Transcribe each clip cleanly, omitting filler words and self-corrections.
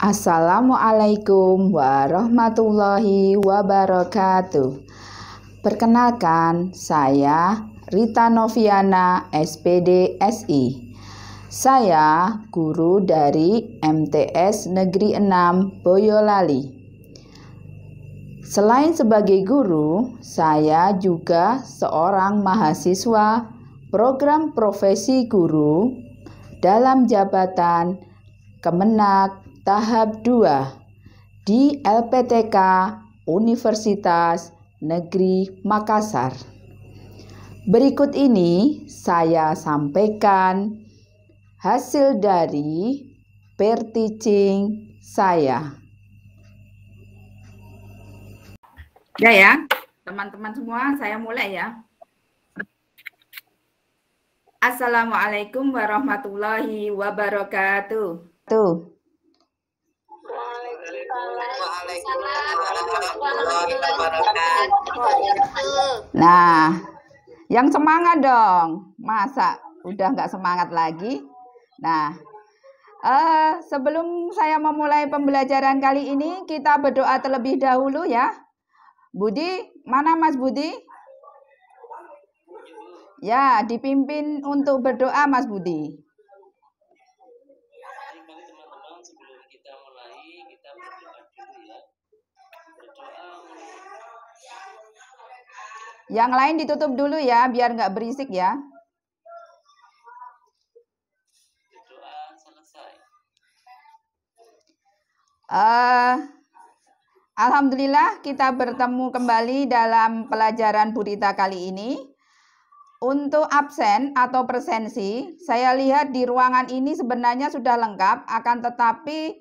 Assalamualaikum warahmatullahi wabarakatuh. Perkenalkan, saya Rita Noviana, SPD SI. Saya guru dari MTS Negeri 6 Boyolali. Selain sebagai guru, saya juga seorang mahasiswa program profesi guru dalam jabatan Kemenak tahap 2 di LPTK Universitas Negeri Makassar. Berikut ini saya sampaikan hasil dari peer teaching saya. Ya, teman-teman semua, saya mulai ya. Assalamualaikum warahmatullahi wabarakatuh. Tuh. Nah, yang semangat dong. Masa udah nggak semangat lagi? Nah, sebelum saya memulai pembelajaran kali ini, kita berdoa terlebih dahulu ya. Budi, mana Mas Budi? Ya, dipimpin untuk berdoa Mas Budi. Yang lain ditutup dulu ya, biar nggak berisik ya. Alhamdulillah kita bertemu kembali dalam pelajaran Burita kali ini. Untuk absen atau presensi, saya lihat di ruangan ini sebenarnya sudah lengkap, akan tetapi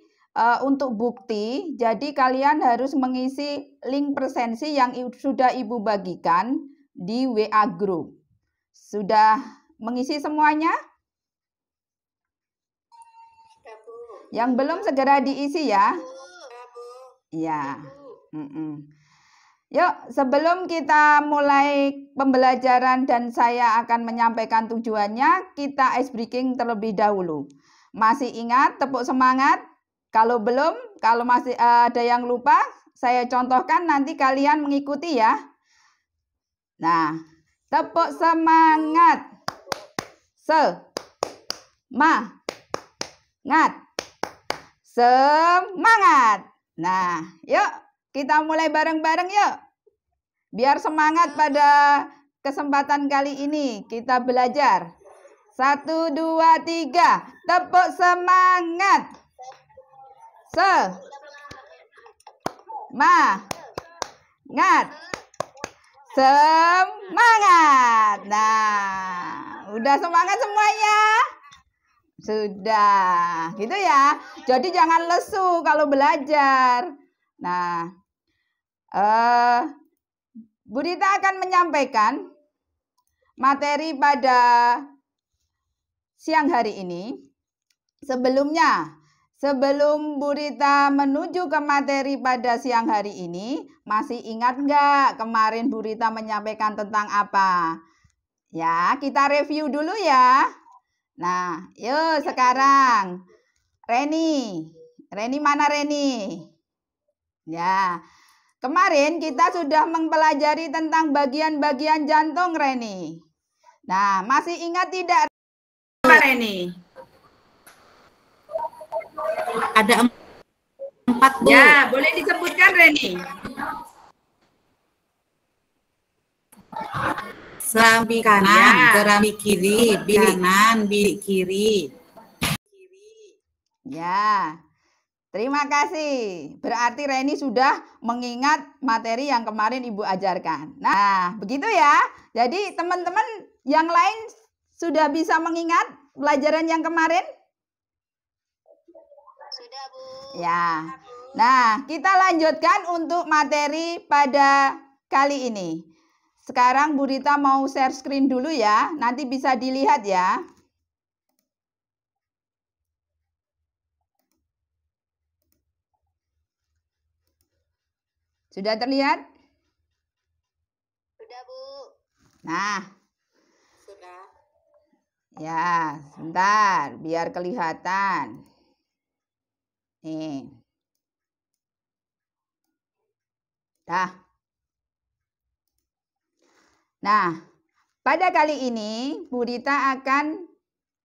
untuk bukti, jadi kalian harus mengisi link presensi yang sudah Ibu bagikan di WA Group. Sudah mengisi semuanya? Yang belum segera diisi ya. Ya. Yuk, sebelum kita mulai pembelajaran dan saya akan menyampaikan tujuannya, kita ice breaking terlebih dahulu. Masih ingat tepuk semangat? Kalau belum, kalau masih ada yang lupa, saya contohkan nanti kalian mengikuti ya. Nah, tepuk semangat. Semangat. Nah, yuk kita mulai bareng-bareng yuk. Biar semangat pada kesempatan kali ini kita belajar. 1, 2, 3. Tepuk semangat. Semangat. Nah, udah semangat semuanya? Sudah, gitu ya. Jadi jangan lesu kalau belajar. Nah, Bu Rita akan menyampaikan materi pada siang hari ini. Sebelum Bu Rita menuju ke materi pada siang hari ini, masih ingat nggak kemarin Bu Rita menyampaikan tentang apa? Ya, kita review dulu ya. Nah, yuk sekarang Reni mana Reni? Ya, kemarin kita sudah mempelajari tentang bagian-bagian jantung Reni. Nah, masih ingat tidak Reni? Ada 4, Bu. Ya, boleh disebutkan Reni. Serambi kanan, serambi kiri, bilik kanan, bilik kiri. Ya, terima kasih. Berarti Reni sudah mengingat materi yang kemarin Ibu ajarkan. Nah, begitu ya. Jadi teman-teman yang lain sudah bisa mengingat pelajaran yang kemarin? Sudah, Bu. Ya. Nah, kita lanjutkan untuk materi pada kali ini. Sekarang Bu Rita mau share screen dulu ya. Nanti bisa dilihat ya. Sudah terlihat? Sudah, Bu. Nah. Sudah. Ya, sebentar biar kelihatan. Nih. Dah. Nah, pada kali ini Bu Rita akan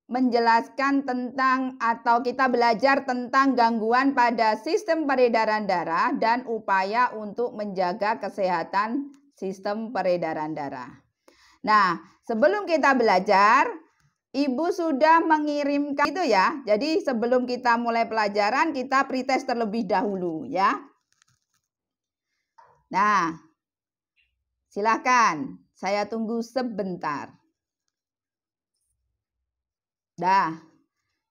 menjelaskan tentang atau kita belajar tentang gangguan pada sistem peredaran darah dan upaya untuk menjaga kesehatan sistem peredaran darah. Nah, sebelum kita belajar, Ibu sudah mengirimkan itu ya. Jadi sebelum kita mulai pelajaran, kita pretest terlebih dahulu ya. Nah, silakan. Saya tunggu sebentar. Dah.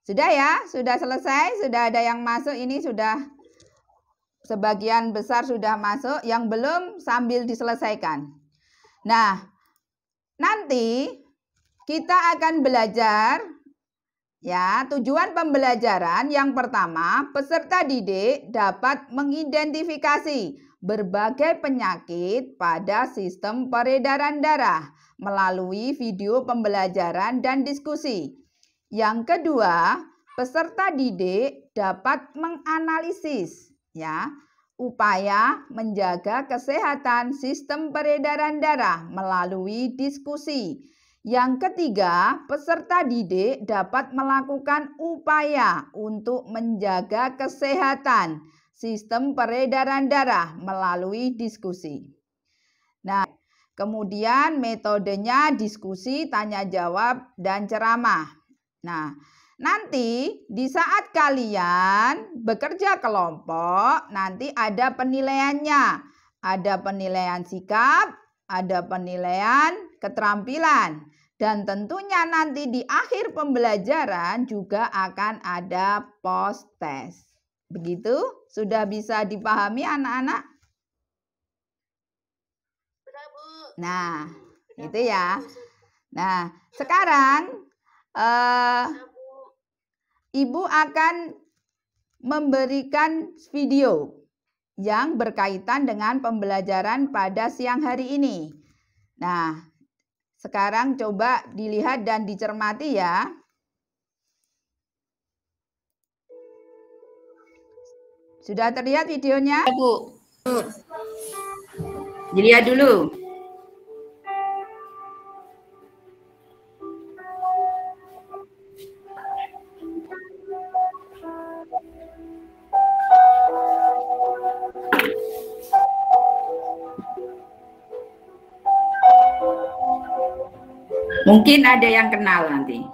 Sudah ya? Sudah selesai? Sudah ada yang masuk? Ini sudah sebagian besar sudah masuk. Yang belum sambil diselesaikan. Nah, nanti kita akan belajar ya, tujuan pembelajaran yang pertama, peserta didik dapat mengidentifikasi berbagai penyakit pada sistem peredaran darah melalui video pembelajaran dan diskusi. Yang kedua, peserta didik dapat menganalisis ya, upaya menjaga kesehatan sistem peredaran darah melalui diskusi. Yang ketiga, peserta didik dapat melakukan upaya untuk menjaga kesehatan sistem peredaran darah melalui diskusi. Nah, kemudian metodenya diskusi, tanya jawab, dan ceramah. Nah, nanti di saat kalian bekerja kelompok, nanti ada penilaiannya. Ada penilaian sikap, ada penilaian keterampilan. Dan tentunya nanti di akhir pembelajaran juga akan ada post test. Begitu? Sudah bisa dipahami anak-anak? Sudah, Bu. Nah, Sudah, itu Bu. ya. Nah, sekarang Sudah, Bu. Ibu akan memberikan video yang berkaitan dengan pembelajaran pada siang hari ini. Nah, sekarang coba dilihat dan dicermati ya. Sudah terlihat videonya? Bu. Dilihat dulu. Mungkin ada yang kenal nanti.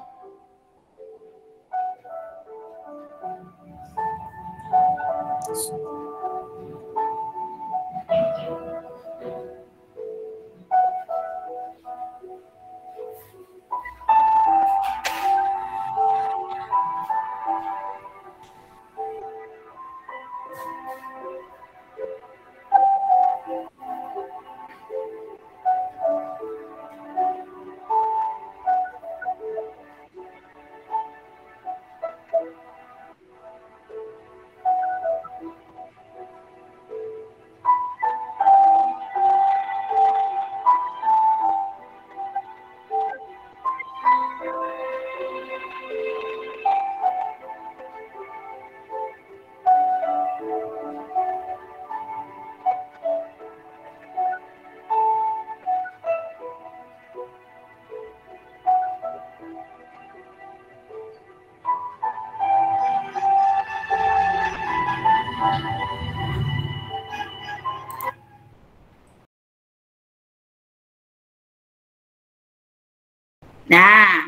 Nah,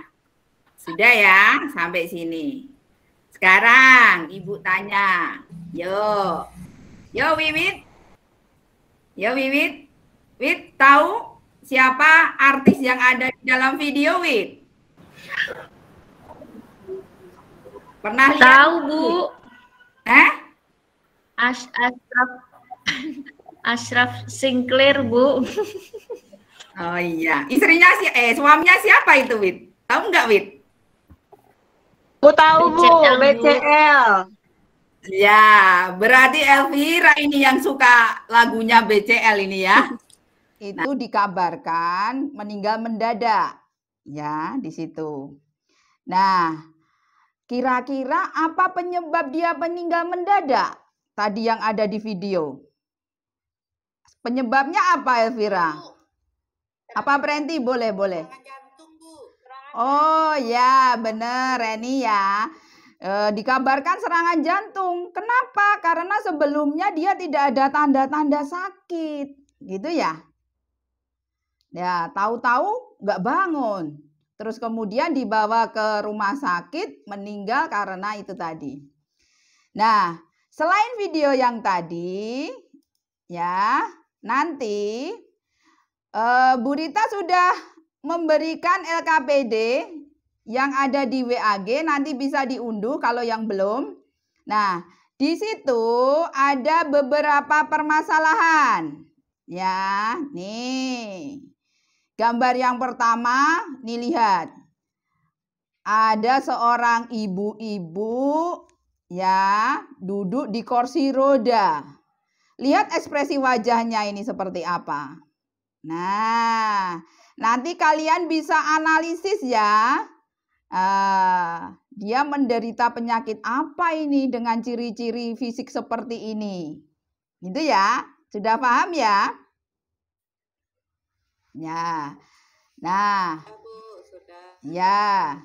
sudah ya sampai sini. Sekarang Ibu tanya. Yo Wiwit. Yo Wiwit. Wit, tahu siapa artis yang ada di dalam video, Wit? Pernah lihat? Tahu, Bu. Ashraf Sinclair, Bu. Oh iya, istrinya suaminya siapa itu, Wit? Tahu nggak, Wit? Bu tahu, Bu, BCL. Ya, berarti Elvira ini yang suka lagunya BCL ini ya. Itu dikabarkan meninggal mendadak. Ya, di situ. Nah, Kira-kira apa penyebab dia meninggal mendadak? Tadi yang ada di video. Penyebabnya apa, Elvira? Apa Prenti? Boleh. Jantung, Bu. Oh ya, bener Reni ya. Dikabarkan serangan jantung. Kenapa? Karena sebelumnya dia tidak ada tanda-tanda sakit. Gitu ya? Ya, tahu-tahu nggak bangun. Terus kemudian dibawa ke rumah sakit, meninggal karena itu tadi. Nah, selain video yang tadi, ya, nanti Bu Rita sudah memberikan LKPD yang ada di WAG, nanti bisa diunduh kalau yang belum. Nah, di situ ada beberapa permasalahan. Ya, nih. Gambar yang pertama, nih lihat. Ada seorang ibu-ibu ya, duduk di kursi roda. Lihat ekspresi wajahnya ini seperti apa. Nah, nanti kalian bisa analisis ya. Dia menderita penyakit apa ini dengan ciri-ciri fisik seperti ini. Gitu ya. Sudah paham ya? Ya. Nah. Ya.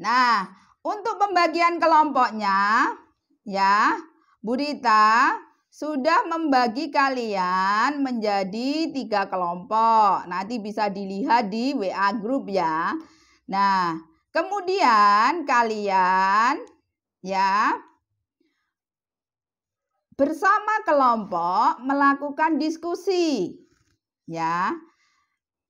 Nah, untuk pembagian kelompoknya ya, Bu Rita sudah membagi kalian menjadi 3 kelompok. Nanti bisa dilihat di WA group ya. Nah, kemudian kalian ya bersama kelompok melakukan diskusi. Ya.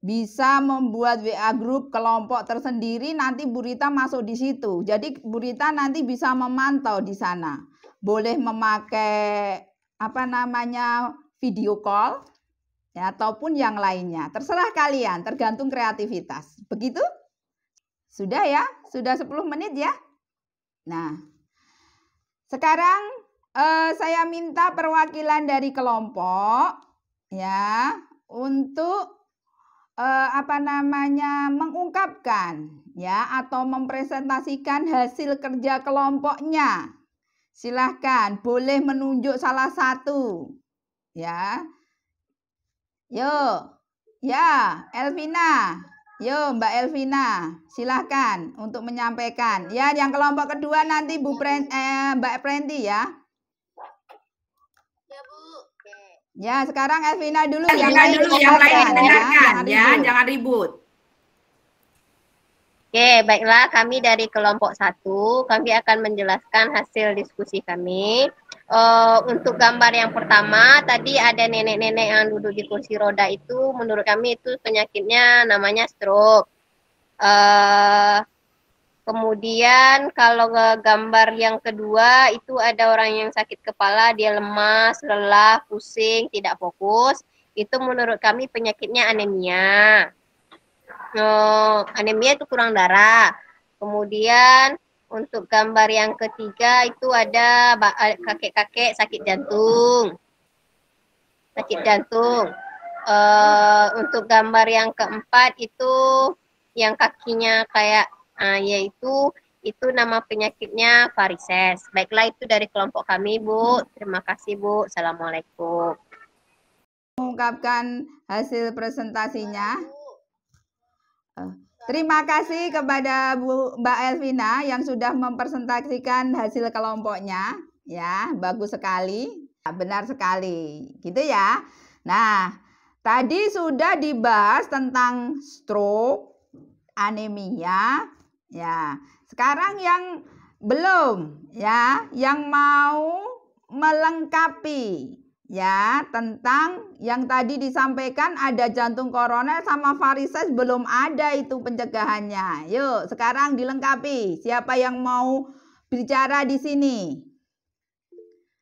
Bisa membuat WA group kelompok tersendiri, nanti Bu Rita masuk di situ. Jadi Bu Rita nanti bisa memantau di sana. Boleh memakai video call ya, ataupun yang lainnya. Terserah kalian, tergantung kreativitas. Begitu? Sudah ya? Sudah 10 menit ya? Nah, sekarang saya minta perwakilan dari kelompok ya untuk mengungkapkan ya atau mempresentasikan hasil kerja kelompoknya. Silahkan, boleh menunjuk salah satu. Ya. Yo. Ya, Elvina. Yo, Mbak Elvina, silahkan untuk menyampaikan. Ya, yang kelompok kedua nanti Mbak Prenti ya. Ya, Bu. Oke. Ya, sekarang Elvina dulu. Yang lain dengarkan ya, jangan ribut. Oke, baiklah, kami dari kelompok 1, kami akan menjelaskan hasil diskusi kami. Untuk gambar yang pertama, tadi ada nenek-nenek yang duduk di kursi roda itu, menurut kami itu penyakitnya namanya stroke. Kemudian kalau gambar yang kedua, itu ada orang yang sakit kepala, dia lemas, lelah, pusing, tidak fokus. Itu menurut kami penyakitnya anemia. Anemia itu kurang darah. Kemudian untuk gambar yang ketiga itu ada kakek-kakek sakit jantung. Untuk gambar yang keempat itu yang kakinya kayak yaitu itu nama penyakitnya varises. Baiklah, itu dari kelompok kami, Bu. Terima kasih, Bu. Assalamualaikum. Mengungkapkan hasil presentasinya. Terima kasih kepada Mbak Elvina yang sudah mempresentasikan hasil kelompoknya. Ya, bagus sekali. Benar sekali. Gitu ya. Nah, tadi sudah dibahas tentang stroke, anemia. Ya, sekarang yang belum ya, yang mau melengkapi ya tentang yang tadi disampaikan ada jantung koroner sama varises belum ada itu pencegahannya. Yuk, sekarang dilengkapi. Siapa yang mau bicara di sini?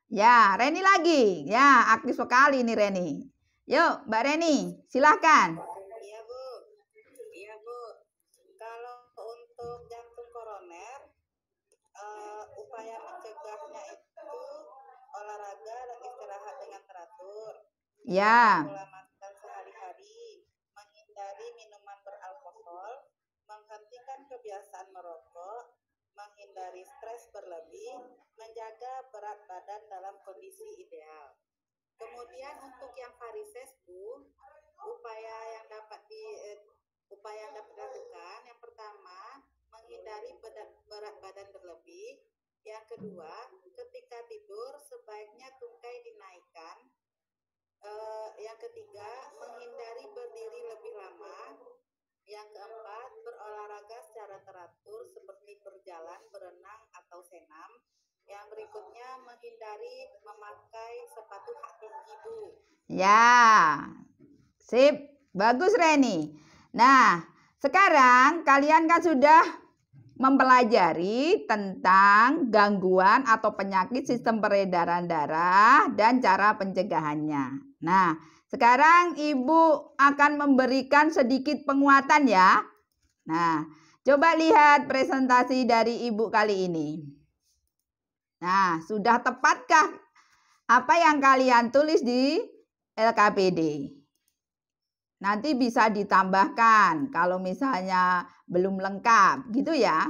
Ya, Reni lagi. Ya, aktif sekali nih Reni. Yuk, Mbak Reni, silahkan. Iya, Bu. Iya, Bu. Kalau untuk jantung koroner, upaya mencegahnya itu olahraga dan istirahat dengan teratur. Ya. Pola makan sehari-hari, menghindari minuman beralkohol, menghentikan kebiasaan merokok, menghindari stres berlebih, menjaga berat badan dalam kondisi ideal. Kemudian untuk yang varises, Bu, upaya yang dapat dilakukan, yang pertama menghindari berat badan berlebih. Yang kedua, ketika tidur sebaiknya tungkai dinaikkan. Yang ketiga, menghindari berdiri lebih lama. Yang keempat, berolahraga secara teratur seperti berjalan, berenang, atau senam. Yang berikutnya, menghindari memakai sepatu hak tinggi, Bu. Ya, sip. Bagus, Reni. Nah, sekarang kalian kan sudah mempelajari tentang gangguan atau penyakit sistem peredaran darah dan cara pencegahannya. Nah, sekarang Ibu akan memberikan sedikit penguatan ya. Nah, coba lihat presentasi dari Ibu kali ini. Nah, sudah tepatkah apa yang kalian tulis di LKPD? Nanti bisa ditambahkan kalau misalnya belum lengkap, gitu ya.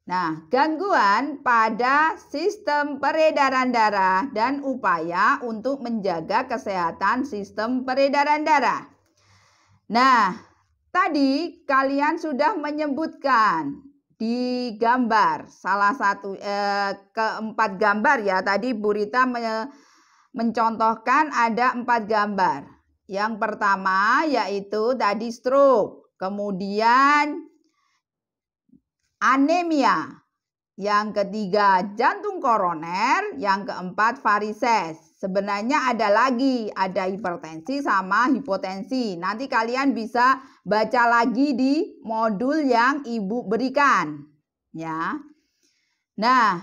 Nah, gangguan pada sistem peredaran darah dan upaya untuk menjaga kesehatan sistem peredaran darah. Nah, tadi kalian sudah menyebutkan di gambar, salah satu keempat gambar ya. Tadi Bu Rita mencontohkan ada 4 gambar. Yang pertama yaitu tadi stroke, kemudian anemia, yang ketiga jantung koroner, yang keempat varises. Sebenarnya ada lagi, ada hipertensi sama hipotensi. Nanti kalian bisa baca lagi di modul yang Ibu berikan, ya. Nah,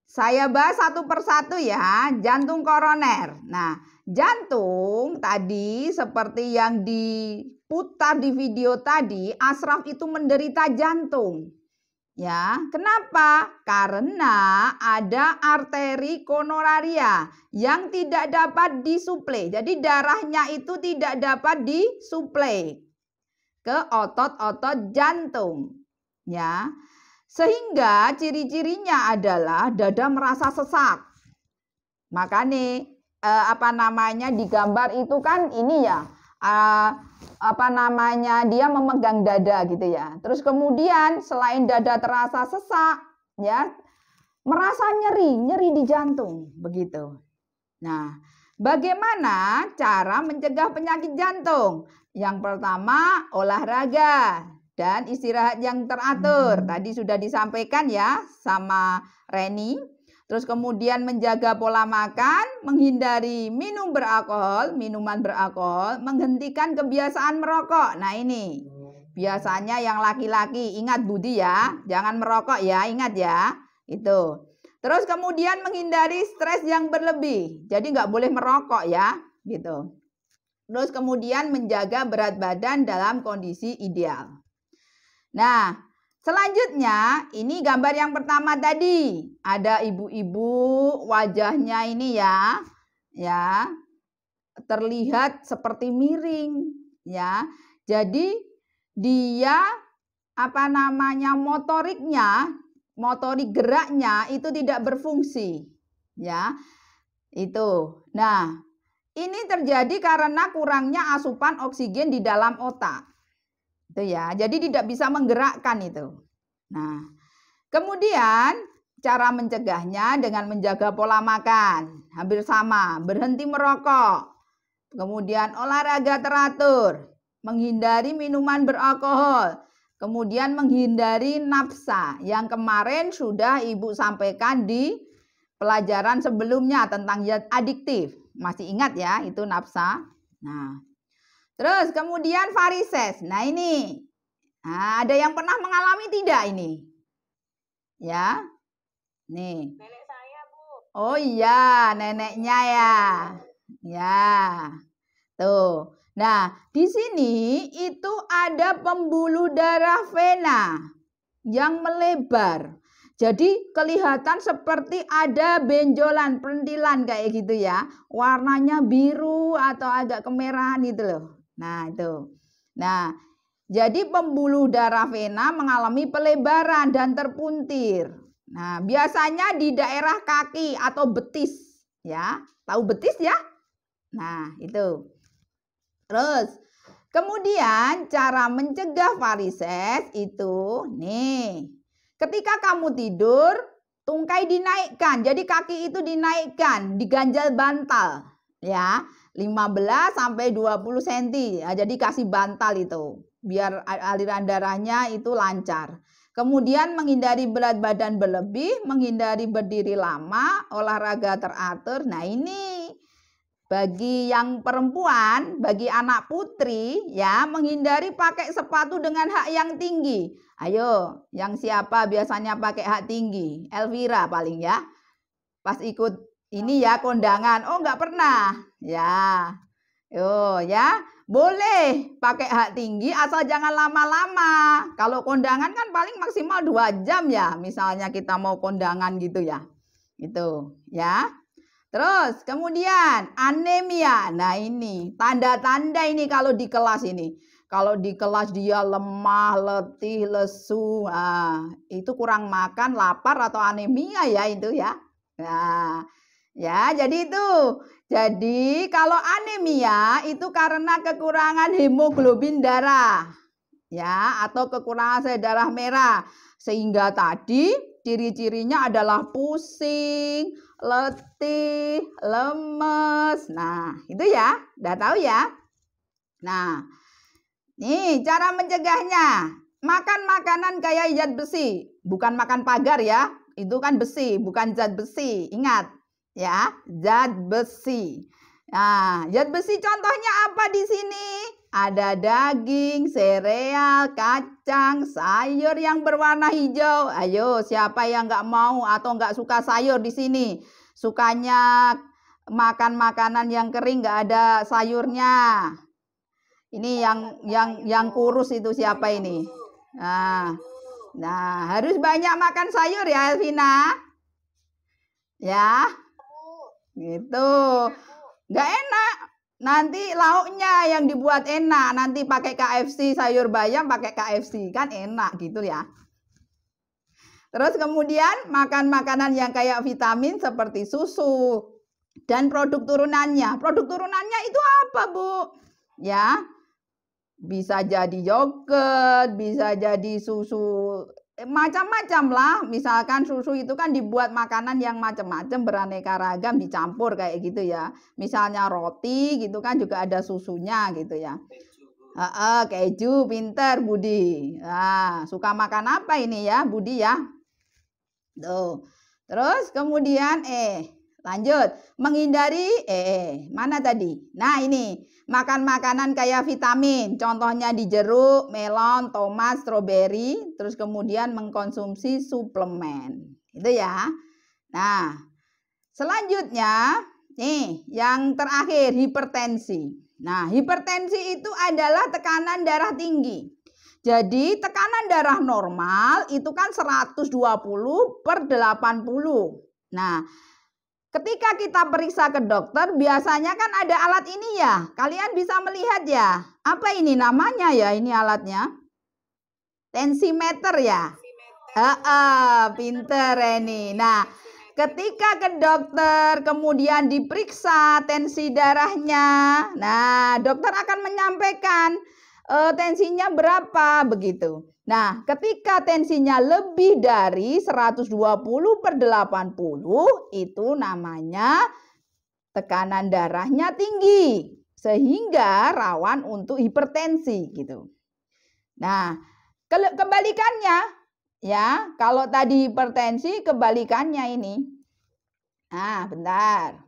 saya bahas satu persatu ya, jantung koroner. Nah, jantung tadi seperti yang diputar di video tadi, Ashraf itu menderita jantung. Ya, kenapa? Karena ada arteri koronaria yang tidak dapat disuplai. Jadi darahnya itu tidak dapat disuplai ke otot-otot jantung. Ya. Sehingga ciri-cirinya adalah dada merasa sesak. Makanya di gambar itu kan ini ya, dia memegang dada gitu ya. Terus kemudian selain dada terasa sesak, ya, merasa nyeri di jantung, begitu. Nah, bagaimana cara mencegah penyakit jantung? Yang pertama, olahraga dan istirahat yang teratur. Tadi sudah disampaikan ya sama Reni. Terus kemudian menjaga pola makan, menghindari minuman beralkohol, menghentikan kebiasaan merokok. Nah ini, biasanya yang laki-laki, ingat Budi ya, jangan merokok ya, ingat ya. Itu. Terus kemudian menghindari stres yang berlebih. Jadi nggak boleh merokok ya, gitu. Terus kemudian menjaga berat badan dalam kondisi ideal. Nah, selanjutnya ini gambar yang pertama tadi. Ada ibu-ibu, wajahnya ini ya, terlihat seperti miring, ya. Jadi dia motorik geraknya itu tidak berfungsi, ya. Itu. Nah, ini terjadi karena kurangnya asupan oksigen di dalam otak. Itu ya. Jadi tidak bisa menggerakkan itu. Nah, kemudian cara mencegahnya dengan menjaga pola makan. Hampir sama, berhenti merokok. Kemudian olahraga teratur, menghindari minuman beralkohol. Kemudian menghindari nafsa yang kemarin sudah Ibu sampaikan di pelajaran sebelumnya tentang zat adiktif. Masih ingat ya itu nafsa. Nah, terus kemudian varises. Nah ini, ada yang pernah mengalami tidak ini? Ya, nih. Nenek saya, Bu. Oh iya, neneknya ya. Ya, tuh. Nah, di sini itu ada pembuluh darah vena yang melebar. Jadi kelihatan seperti ada benjolan, perintilan kayak gitu ya. Warnanya biru atau agak kemerahan gitu loh. Nah, itu. Nah, Jadi pembuluh darah vena mengalami pelebaran dan terpuntir. Nah, biasanya di daerah kaki atau betis, ya. Tahu betis ya? Nah, itu. Terus, kemudian cara mencegah varises itu, nih. Ketika kamu tidur, tungkai dinaikkan. Jadi kaki itu dinaikkan, diganjal bantal, ya. 15 sampai 20 cm. Ya, jadi kasih bantal itu biar aliran darahnya itu lancar. Kemudian menghindari berat badan berlebih, menghindari berdiri lama, olahraga teratur. Nah, ini bagi yang perempuan, bagi anak putri, ya, menghindari pakai sepatu dengan hak yang tinggi. Ayo, yang siapa biasanya pakai hak tinggi? Elvira paling ya. Pas ikut ini ya kondangan. Oh, enggak pernah. Ya. Yo, ya. Boleh pakai hak tinggi asal jangan lama-lama. Kalau kondangan kan paling maksimal 2 jam ya. Misalnya kita mau kondangan gitu ya. Itu, ya. Terus kemudian anemia. Nah, ini tanda-tanda ini kalau di kelas ini. Kalau di kelas dia lemah, letih, lesu. Nah, itu kurang makan, lapar atau anemia ya itu ya. Nah, ya, jadi itu. Jadi kalau anemia itu karena kekurangan hemoglobin darah, ya, atau kekurangan sel darah merah. Sehingga tadi ciri-cirinya adalah pusing, letih, lemes. Nah, itu ya, udah tahu ya. Nah, nih cara mencegahnya. Makan makanan kayak zat besi, bukan makan pagar ya. Itu kan besi, bukan zat besi. Ingat, ya, zat besi. Nah, zat besi contohnya apa di sini? Ada daging, sereal, kacang, sayur yang berwarna hijau. Ayo, siapa yang nggak mau atau nggak suka sayur di sini? Sukanya makan makanan yang kering nggak ada sayurnya. Ini yang kurus itu siapa ini? Nah, harus banyak makan sayur ya, Elvina. Ya. Gitu. Nggak enak. Nanti lauknya yang dibuat enak. Nanti pakai KFC sayur bayam, pakai KFC. Kan enak gitu ya. Terus kemudian makan makanan yang kayak vitamin seperti susu dan produk turunannya. Produk turunannya itu apa, Bu? Ya. Bisa jadi yogurt, bisa jadi susu, macam-macam lah. Misalkan susu itu kan dibuat makanan yang macam-macam, beraneka ragam, dicampur kayak gitu ya. Misalnya roti gitu kan juga ada susunya gitu ya. Keju, pinter Budi. Nah, suka makan apa ini ya Budi ya? Tuh. Terus kemudian lanjut, menghindari mana tadi? Nah, ini makan makanan kayak vitamin, contohnya di jeruk, melon, tomat, stroberi, terus kemudian mengkonsumsi suplemen. Itu ya. Nah, selanjutnya nih, yang terakhir hipertensi. Nah, hipertensi itu adalah tekanan darah tinggi. Jadi tekanan darah normal itu kan 120/80. Nah, ketika kita periksa ke dokter, biasanya kan ada alat ini ya. Kalian bisa melihat ya. Apa ini namanya ya ini alatnya? Tensimeter ya. Pinter ini. Nah, ketika ke dokter, kemudian diperiksa tensi darahnya. Nah, dokter akan menyampaikan tensinya berapa begitu. Nah, ketika tensinya lebih dari 120/80 itu namanya tekanan darahnya tinggi sehingga rawan untuk hipertensi gitu. Nah, kebalikannya ya, kalau tadi hipertensi kebalikannya ini. Nah, bentar.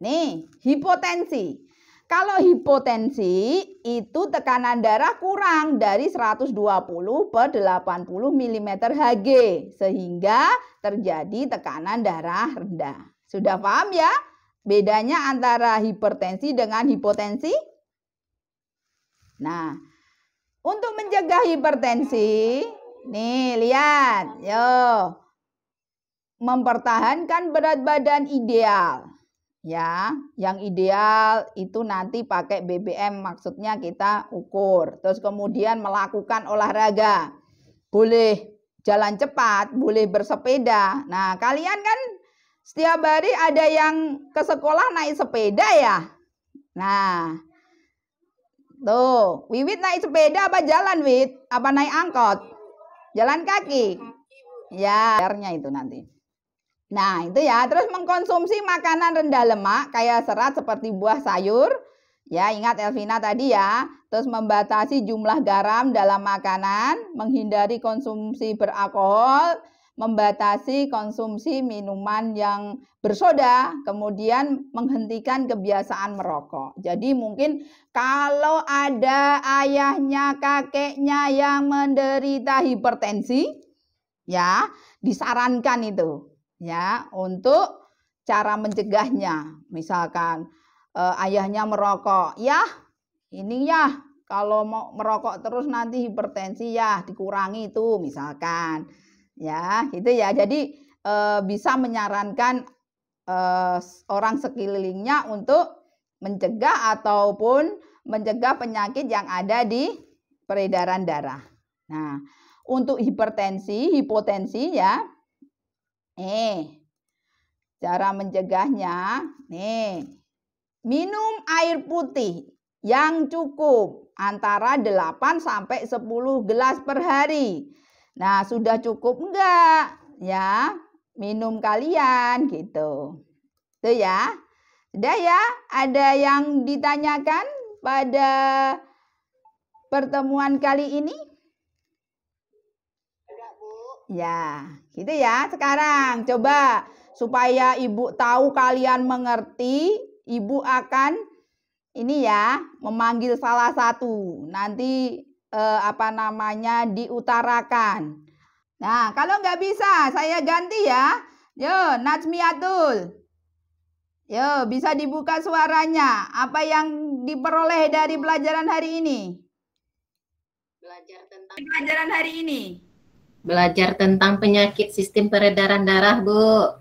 Nih, hipotensi. Kalau hipotensi itu tekanan darah kurang dari 120/80 mm Hg sehingga terjadi tekanan darah rendah. Sudah paham ya bedanya antara hipertensi dengan hipotensi? Nah, untuk mencegah hipertensi, nih lihat, yo, mempertahankan berat badan ideal. Ya, yang ideal itu nanti pakai BBM, maksudnya kita ukur. Terus kemudian melakukan olahraga. Boleh jalan cepat, boleh bersepeda. Nah, kalian kan setiap hari ada yang ke sekolah naik sepeda ya. Nah, tuh, Wiwit naik sepeda apa jalan, Wit? Apa naik angkot? Jalan kaki. Ya, itu nanti. Nah, itu ya. Terus mengkonsumsi makanan rendah lemak kayak serat seperti buah sayur. Ya, ingat Elvina tadi ya. Terus membatasi jumlah garam dalam makanan, menghindari konsumsi beralkohol, membatasi konsumsi minuman yang bersoda, kemudian menghentikan kebiasaan merokok. Jadi mungkin kalau ada ayahnya, kakeknya yang menderita hipertensi, ya, disarankan itu. Ya, untuk cara mencegahnya, misalkan ayahnya merokok, ya ini ya kalau mau merokok terus nanti hipertensi ya dikurangi itu misalkan, ya gitu ya. Jadi bisa menyarankan orang sekelilingnya untuk mencegah ataupun mencegah penyakit yang ada di peredaran darah. Nah, untuk hipertensi, hipotensi ya. Cara mencegahnya, minum air putih yang cukup antara 8 sampai 10 gelas per hari. Nah, sudah cukup enggak? Ya, minum kalian gitu. Tuh ya. Sudah ya? Ada yang ditanyakan pada pertemuan kali ini? Ya, gitu ya. Sekarang coba supaya Ibu tahu kalian mengerti, Ibu akan ini ya, memanggil salah satu. Nanti diutarakan. Nah, kalau nggak bisa, saya ganti ya. Yo, Najmiatul. Yo, bisa dibuka suaranya. Apa yang diperoleh dari pelajaran hari ini? Pelajaran hari ini. Belajar tentang penyakit sistem peredaran darah, Bu.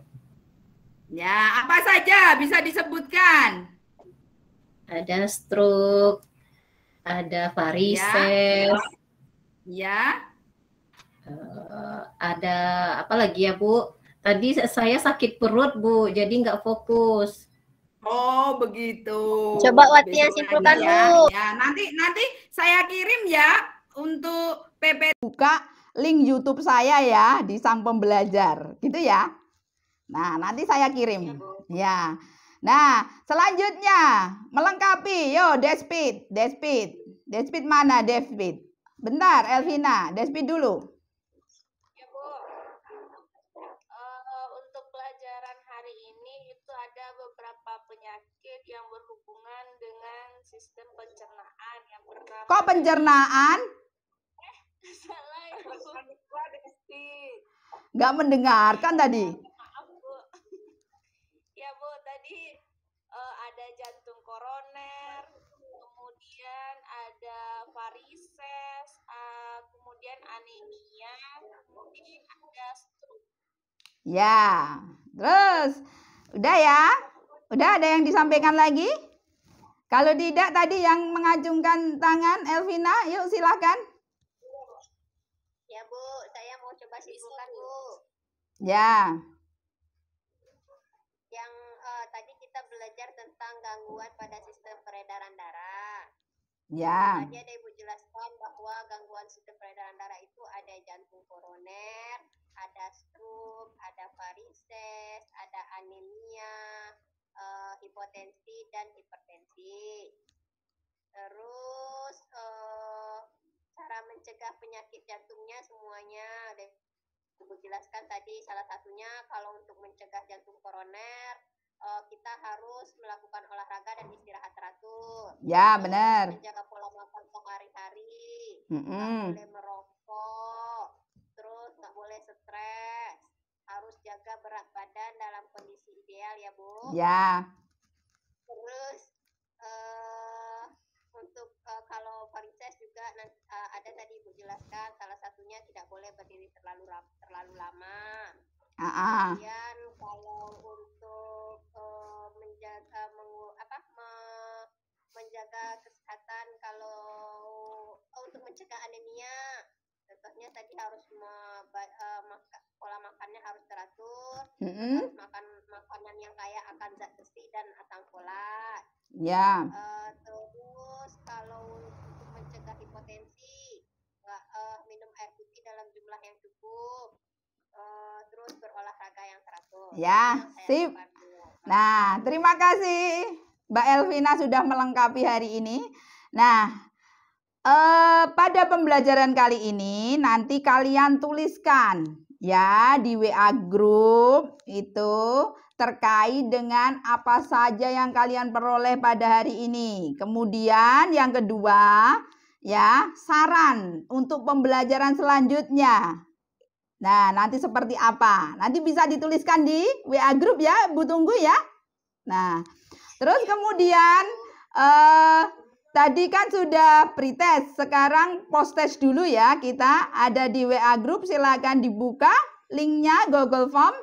Ya, apa saja bisa disebutkan? Ada stroke, ada varises. Ya. Ada apa lagi ya, Bu? Tadi saya sakit perut, Bu, jadi nggak fokus. Oh, begitu. Coba Wati yang simpulkan, Bu. Ya, nanti saya kirim ya untuk PP. Buka link YouTube saya ya di Sang Pembelajar, gitu ya. Nah, nanti saya kirim. Ya. Nah, selanjutnya melengkapi. Yo, Despit. Despit mana, Despit? Bentar, Elvina. Despit dulu. Ya, Bu. Untuk pelajaran hari ini itu ada beberapa penyakit yang berhubungan dengan sistem pencernaan. Yang pertama. Kok pencernaan? Salah ya, Bu. Nggak mendengarkan tadi. Maaf, Bu. Ya, Bu, tadi ada jantung koroner, kemudian ada varises, kemudian anemia, kemudian ada stroke. Ya, terus udah ya? Udah ada yang disampaikan lagi? Kalau tidak tadi yang mengacungkan tangan Elvina, yuk silakan. Ya, Bu, saya mau coba simpulkan, Bu. Ya. Yang tadi kita belajar tentang gangguan pada sistem peredaran darah. Ya. Tadi ada Ibu jelaskan bahwa gangguan sistem peredaran darah itu ada jantung koroner, ada stroke, ada varises, ada anemia, hipotensi dan hipertensi. Terus cara mencegah penyakit jantungnya semuanya ada Ibu jelaskan tadi. Salah satunya kalau untuk mencegah jantung koroner kita harus melakukan olahraga dan istirahat teratur. Ya, benar. Menjaga pola makan sehari-hari. Mm-mm. Nggak boleh merokok. Terus nggak boleh stres. Harus jaga berat badan dalam kondisi ideal ya, Bu. Ya. Terus untuk kalau varises juga ada tadi Ibu jelaskan, salah satunya tidak boleh berdiri terlalu lama. Kemudian kalau untuk menjaga kesehatan kalau untuk mencegah anemia. Contohnya tadi harus pola makannya harus teratur, harus makan makanan yang kaya akan zat besi dan asam folat. Ya. Terus kalau untuk mencegah hipotensi, minum air putih dalam jumlah yang cukup. Terus berolahraga yang teratur. Ya, sip. Nah, terima kasih Mbak Elvina sudah melengkapi hari ini. Nah, pada pembelajaran kali ini nanti kalian tuliskan ya di WA group itu terkait dengan apa saja yang kalian peroleh pada hari ini. Kemudian yang kedua ya, saran untuk pembelajaran selanjutnya. Nah, nanti seperti apa? Nanti bisa dituliskan di WA group ya, Bu tunggu ya. Nah, terus kemudian tadi kan sudah pretest, sekarang post-test dulu ya. Kita ada di WA group, silakan dibuka linknya Google Form.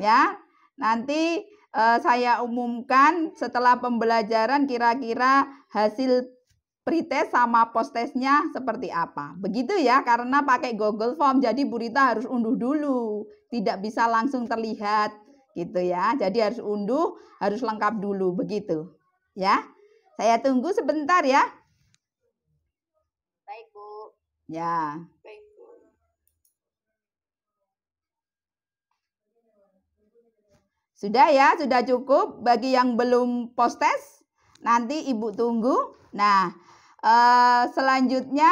Ya, nanti saya umumkan setelah pembelajaran kira-kira hasil pretest sama post-testnya seperti apa. Begitu ya, karena pakai Google Form, jadi Bu Rita harus unduh dulu. Tidak bisa langsung terlihat gitu ya. Jadi harus unduh, harus lengkap dulu, begitu. Ya. Saya tunggu sebentar ya. Baik, Bu. Ya. Baik, Bu. Sudah ya, sudah cukup. Bagi yang belum post-test, nanti Ibu tunggu. Nah, selanjutnya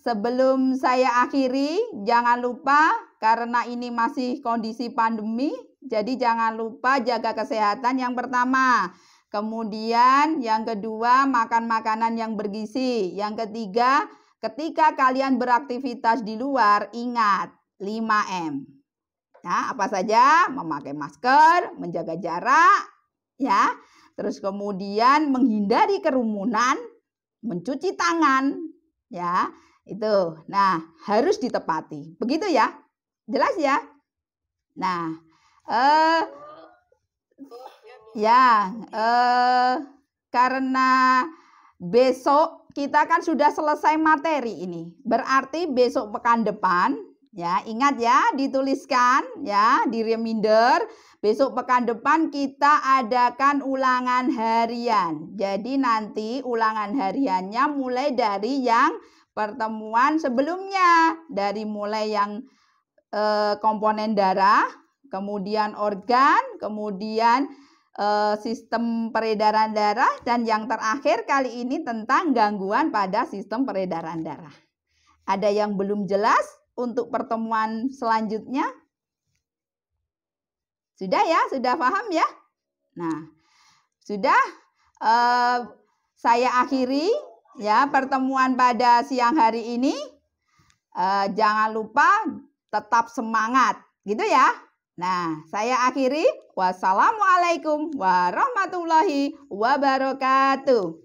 sebelum saya akhiri, jangan lupa karena ini masih kondisi pandemi, jadi jangan lupa jaga kesehatan yang pertama. Kemudian yang kedua, makan makanan yang bergizi. Yang ketiga, ketika kalian beraktivitas di luar, ingat 5M. Ya, apa saja? Memakai masker, menjaga jarak, ya. Terus kemudian menghindari kerumunan, mencuci tangan, ya. Itu. Nah, harus ditepati. Begitu ya? Jelas ya? Nah, karena besok kita kan sudah selesai materi ini. Berarti besok pekan depan, ya ingat ya, dituliskan ya, di reminder. Besok pekan depan kita adakan ulangan harian. Jadi nanti ulangan hariannya mulai dari yang pertemuan sebelumnya. Dari mulai yang komponen darah, kemudian organ, kemudian sistem peredaran darah, dan yang terakhir kali ini tentang gangguan pada sistem peredaran darah. Ada yang belum jelas untuk pertemuan selanjutnya? Sudah ya? Sudah paham ya? Nah, sudah saya akhiri ya pertemuan pada siang hari ini. Jangan lupa tetap semangat, gitu ya. Nah, saya akhiri. Wassalamualaikum warahmatullahi wabarakatuh.